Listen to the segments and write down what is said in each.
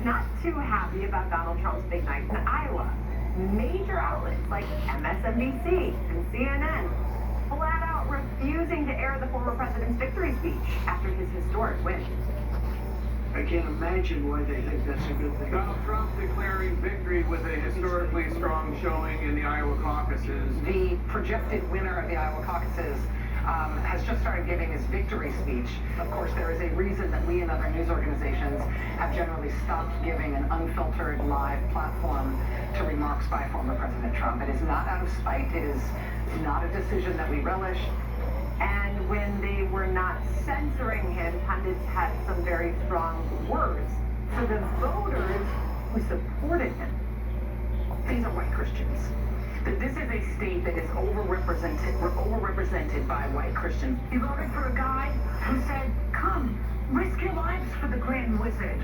not too happy about Donald Trump's big night in Iowa. Major outlets like MSNBC and CNN flat out refusing to air the former president's victory speech after his historic win. I can't imagine why they think that's a good thing. Donald Trump declaring victory with a historically strong showing in the Iowa caucuses. The projected winner of the Iowa caucuses has just started giving his victory speech. Of course, there is a reason that we and other news organizations have generally stopped giving an unfiltered live platform to remarks by former President Trump. It is not out of spite. It is not a decision that we relish. And when they were not censoring him, pundits had some very strong words for the voters who supported him. These are white Christians. This is a state that is overrepresented by white Christians. You voted for a guy who said, come, risk your lives for the Grand Wizard.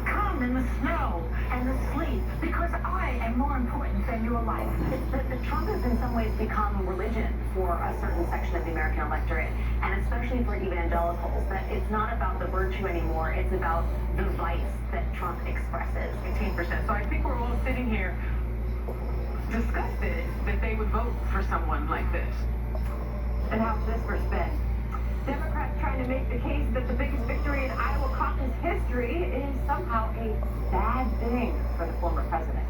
Come in the snow and the sleet, because I am more important than your life. The Trump has in some ways become religion for a certain section of the American electorate, and especially for evangelicals, that it's not about the virtue anymore, it's about the vice that Trump expresses. 18%. So I think we're all sitting here disgusted that they would vote for someone like this. And how's this for spin? Democrats trying to make the case that the biggest victory in Iowa caucus history is somehow a bad thing for the former president.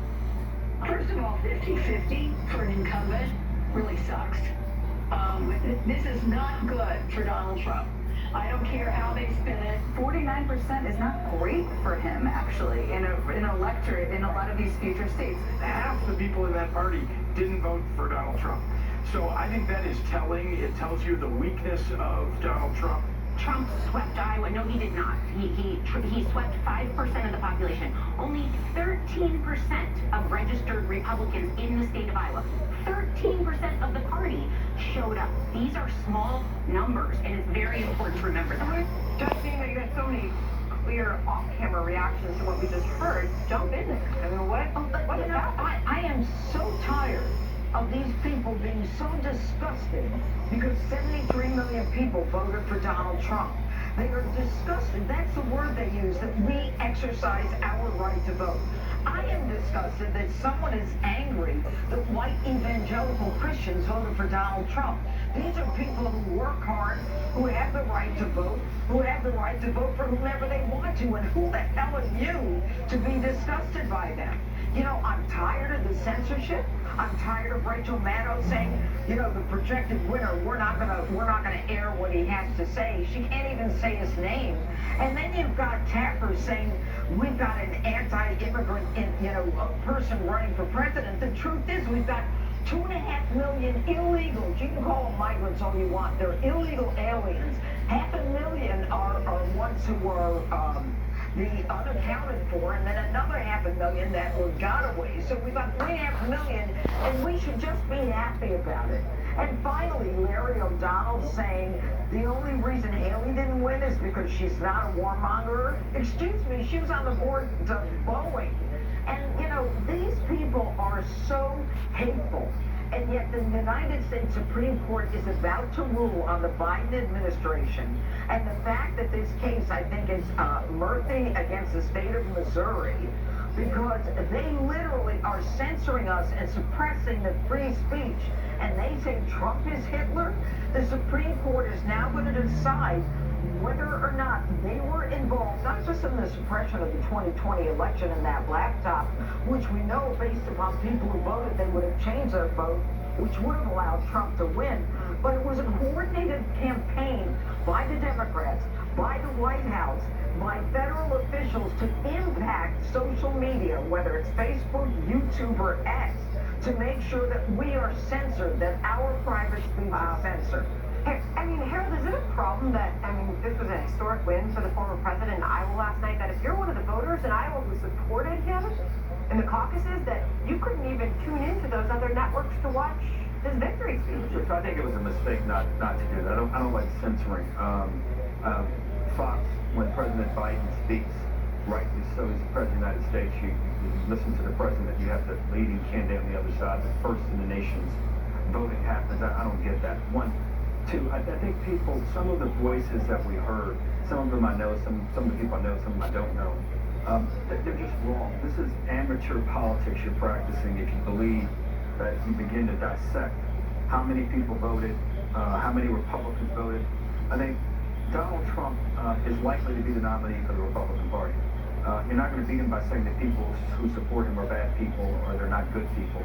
First of all, 50-50 for an incumbent really sucks. This is not good for Donald Trump. I don't care how they spin it. 49% is not great for him, actually, in an electorate in a lot of these future states. Half the people in that party didn't vote for Donald Trump. So I think that is telling. It tells you the weakness of Donald Trump. Trump swept Iowa. No, he did not. He swept 5% of the population. Only 13% of registered Republicans in the state of Iowa. 13% of the party showed up. These are small numbers, and it's very important to remember that. Just seeing that you had so many clear off-camera reactions to what we just heard, jump in there. I mean, what is that? I am so tired of these people being so disgusted because 73 million people voted for Donald Trump. They are disgusted. That's the word they use, that we exercise our right to vote. I am disgusted that someone is angry that white evangelical Christians voted for Donald Trump. These are people who work hard, who have the right to vote, who have the right to vote for whomever they want to, and who the hell are you to be disgusted by them? You know, I'm tired of the censorship. I'm tired of Rachel Maddow saying, you know, the projected winner, we're not gonna air what he has to say. She can't even say his name. And then you've got Tapper saying we've got an anti-immigrant, person running for president. The truth is we've got 2.5 million illegals. You can call them migrants all you want. They're illegal aliens. 500,000 are ones who were the unaccounted for, and then another 500,000 that were gotaways. So we've got 3.5 million, and we should just be happy about it. And finally, Larry O'Donnell saying the only reason Haley didn't win is because she's not a warmonger. Excuse me, she was on the board of Boeing. And, you know, these people are so hateful. And yet the United States Supreme Court is about to rule on the Biden administration. And the fact that this case, I think, is Murphy against the state of Missouri, because they literally are censoring us and suppressing the free speech. And they say Trump is Hitler. The Supreme Court is now going to decide whether or not they were involved, not just in the suppression of the 2020 election and that laptop, which we know based upon people who voted they would have changed their vote, which would have allowed Trump to win. But it was a coordinated campaign by the Democrats, by the White House, by federal officials to impact social media, whether it's Facebook, YouTube, or X, to make sure that we are censored, that our private speech is censored. I mean, Harold, is it a problem that, this was an historic win for the former president in Iowa last night, that if you're one of the voters in Iowa who supported him in the caucuses, that you couldn't even tune into those other networks to watch his victory speech? I think it was a mistake not to do that. I don't like censoring. Fox, when President Biden speaks, rightly so, he's the president of the United States. You listen to the president, you have the leading candidate on the other side, the first in the nation's voting happens. I don't get that. One. Two, I think people, some of the voices that we heard, some of them I know, some of the people I know, some of them I don't know, they're just wrong. This is amateur politics you're practicing if you believe that you begin to dissect how many people voted, how many Republicans voted. I think Donald Trump is likely to be the nominee for the Republican Party. You're not going to beat him by saying that people who support him are bad people or they're not good people.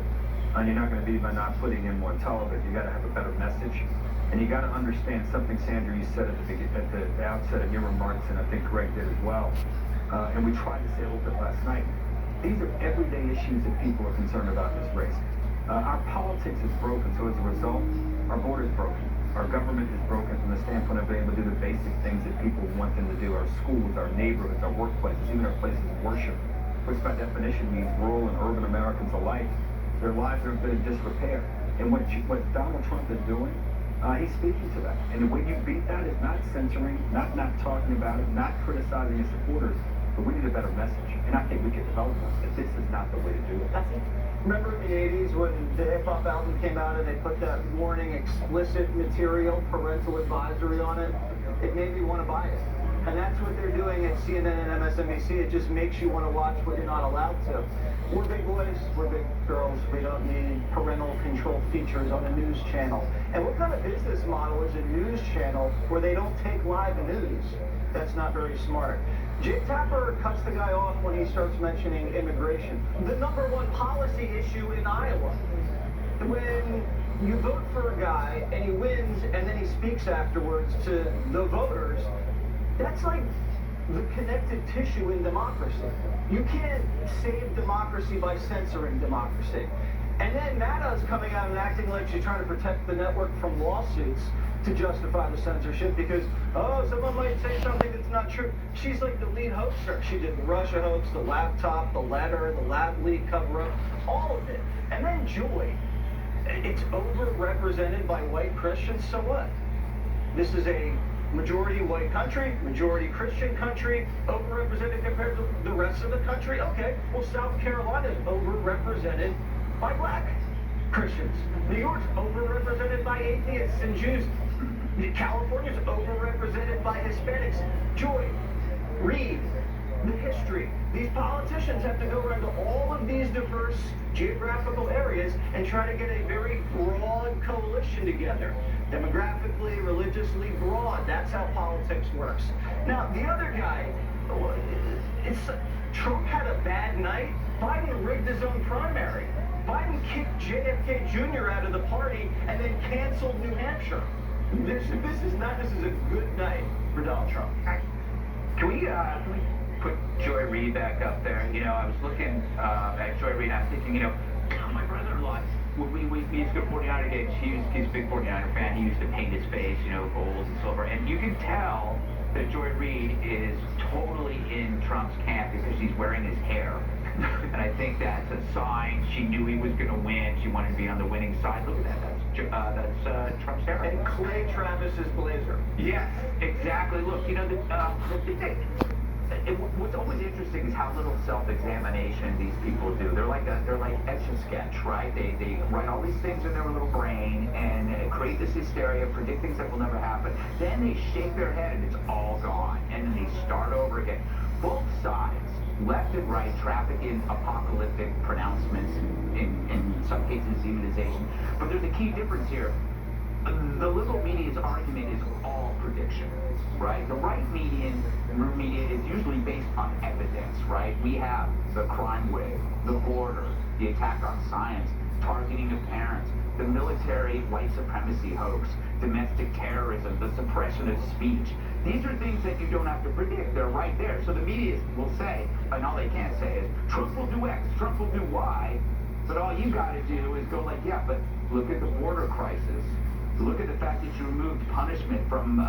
And you're not going to beat him by not putting him on television. You got to have a better message. And you got to understand something, Sandra, you said at the outset of your remarks, and I think Greg did as well. And we tried to say a little bit last night. These are everyday issues that people are concerned about in this race. Our politics is broken, so as a result, our border is broken. Our government is broken from the standpoint of being able to do the basic things that people want them to do. Our schools, our neighborhoods, our workplaces, even our places of worship, which by definition means rural and urban Americans alike. Their lives are in a bit of disrepair. And what Donald Trump is doing, he's speaking to that. And the way you beat that is not censoring, not talking about it, not criticizing his supporters, but we need a better message. And I think we can develop one, but this is not the way to do it. That's it. Remember in the 80s when the hip-hop album came out and they put that warning, explicit material, parental advisory on it? It made me want to buy it. And that's what they're doing at CNN and MSNBC. It just makes you want to watch what you're not allowed to. We're big boys, we're big girls. We don't need parental control features on a news channel. And what kind of business model is a news channel where they don't take live news? That's not very smart. Jake Tapper cuts the guy off when he starts mentioning immigration. The number one policy issue in Iowa. When you vote for a guy and he wins and then he speaks afterwards to the voters, that's like the connective tissue in democracy. You can't save democracy by censoring democracy. And then Maddo's coming out and acting like she's trying to protect the network from lawsuits to justify the censorship because, oh, someone might say something that's not true. She's like the lead hoaxer. She did the Russia hoax, the laptop, the letter, the lab leak cover-up, all of it. And then Joy. It's overrepresented by white Christians, so what? This is a majority white country, majority Christian country, overrepresented compared to the rest of the country. Okay, well, South Carolina is overrepresented by black Christians. New York's overrepresented by atheists and Jews. California's overrepresented by Hispanics. Joy, read the history. These politicians have to go around to all of these diverse geographical areas and try to get a very broad coalition together. Demographically, religiously broad. That's how politics works. Now, the other guy, Trump had a bad night. Biden rigged his own primary. Biden kicked JFK Jr. out of the party and then canceled New Hampshire. This is a good night for Donald Trump. Can we put Joy Reid back up there? You know, I was looking at Joy Reid and I'm thinking, you know, my brother-in-law, we used to go to 49er games. He's a big 49er fan. He used to paint his face, you know, gold and silver. And you can tell that Joy Reid is totally in Trump's camp because she's wearing his hair. And I think that's a sign. She knew he was going to win. She wanted to be on the winning side. Look at that. That's Trump's hair. And Clay Travis's blazer. Yes, exactly. Look, you know, what's always interesting is how little self-examination these people do. They're like Etch-a-Sketch, right? They write all these things in their little brain and create this hysteria, predict things that will never happen. Then they shake their head and it's all gone. And then they start over again. Both sides, left and right, traffic in apocalyptic pronouncements, in some cases demonization. But there's a key difference here. The liberal media's argument is all prediction, right? The right media is usually based on evidence, right? We have the crime wave, the border, the attack on science, targeting of parents, the military white supremacy hoax, domestic terrorism, the suppression of speech. These are things that you don't have to predict. They're right there. So the media will say, and all they can't say is, Trump will do X, Trump will do Y, but all you got to do is go like, yeah, but look at the border crisis. Look at the fact that you removed punishment from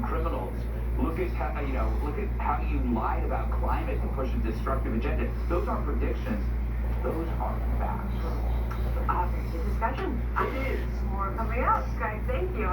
criminals. Look at how you lied about climate to push a destructive agenda. Those aren't predictions. Those are facts. Good discussion. It is. More coming up, guys. Thank you.